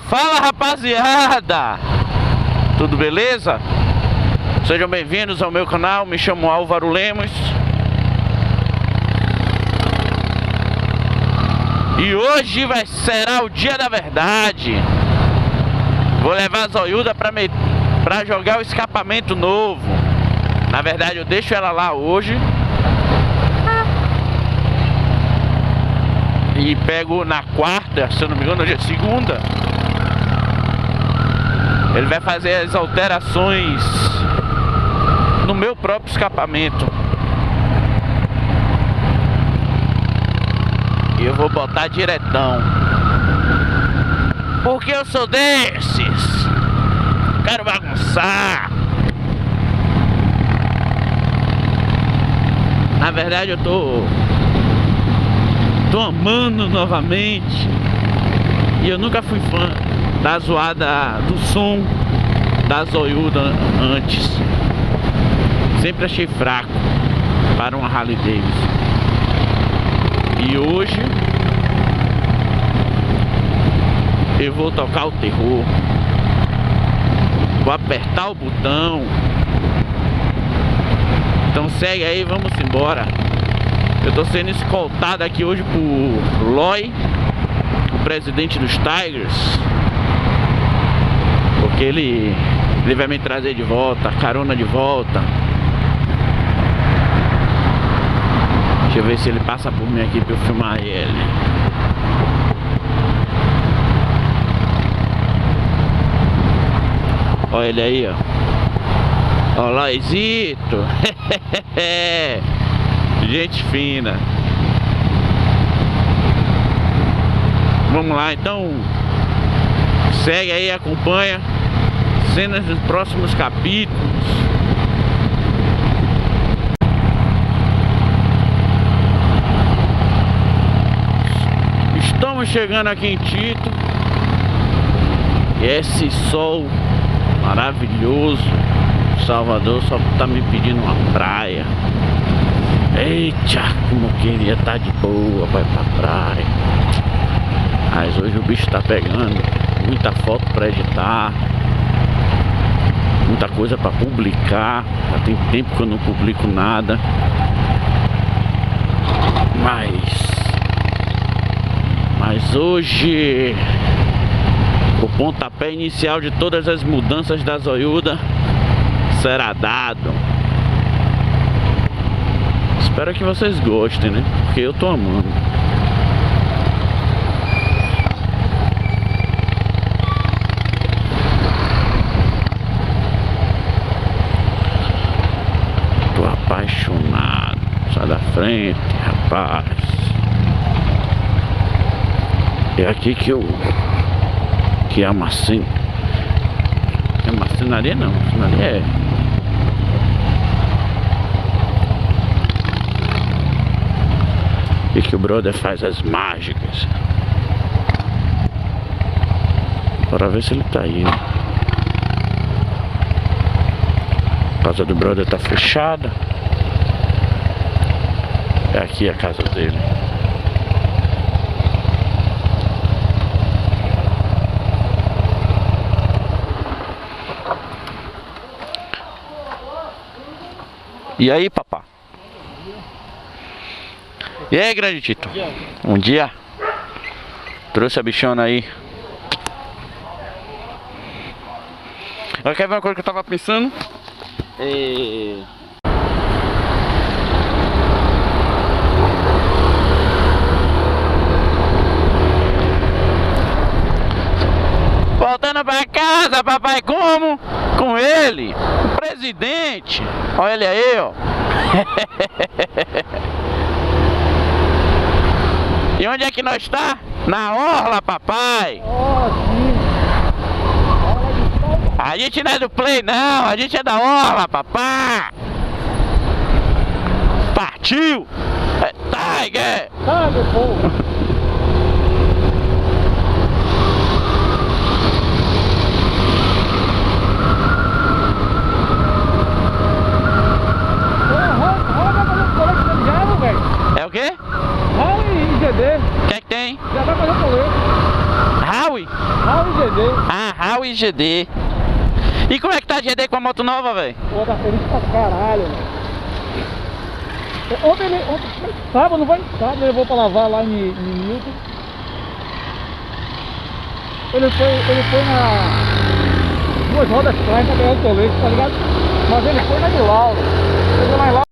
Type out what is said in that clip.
Fala, rapaziada! Tudo beleza? Sejam bem-vindos ao meu canal, me chamo Álvaro Lemos. E hoje será o dia da verdade. Vou levar a Zoiuda pra jogar o escapamento novo. Na verdade eu deixo ela lá hoje e pego na quarta, se eu não me engano hoje é segunda. Ele vai fazer as alterações no meu próprio escapamento. E eu vou botar diretão, porque eu sou desses. Quero bagunçar. Na verdade eu tô amando novamente. E eu nunca fui fã da zoada do som da Zoiuda antes. Sempre achei fraco para uma Harley Davidson. E hoje eu vou tocar o terror. Vou apertar o botão. Então segue aí, vamos embora. Eu tô sendo escoltado aqui hoje por Loy, o presidente dos Tigers, porque ele vai me trazer de volta, carona de volta. Deixa eu ver se ele passa por mim aqui pra eu filmar ele. Olha ele aí, ó. Ó, Loizito. Gente fina. Vamos lá, então. Segue aí, acompanha cenas dos próximos capítulos. Estamos chegando aqui em Tito. E esse sol maravilhoso. Salvador só tá me pedindo uma praia. Eita, como eu queria estar de boa, vai pra praia. Mas hoje o bicho tá pegando. Muita foto pra editar, muita coisa pra publicar. Já tem tempo que eu não publico nada. Mas hoje o pontapé inicial de todas as mudanças da Zoiuda será dado. Espero que vocês gostem, né? Porque eu tô amando. Tô apaixonado. Sai da frente, rapaz. É aqui que a marcenaria não, marcenaria é. E que o brother faz as mágicas. Bora ver se ele tá aí, né? A casa do brother tá fechada. É aqui a casa dele. E aí, papá? E aí, grande Tito? Bom dia. Trouxe a bichona aí. Agora quer ver uma coisa que eu tava pensando? Voltando pra casa, papai, como? Com ele, o presidente. Olha ele aí, ó. E onde é que nós está? Na orla, papai. A gente não é do play, não. A gente é da orla, papai. Partiu. É Tiger. Tá, meu povo. É o quê? Howie e GD. O que é que tem? Já vai fazer o colete. Howie? Howie e GD. Ah, o IGD. E como é que tá a IGD com a moto nova, velho? Pô, tá feliz pra caralho, velho. Ontem, sábado, não vai no sábado, ele levou pra lavar lá em Milton. Ele foi na duas rodas atrás pra ganhar o colete, tá ligado? Mas ele foi na de Lauro. Chegou lá em Lauro.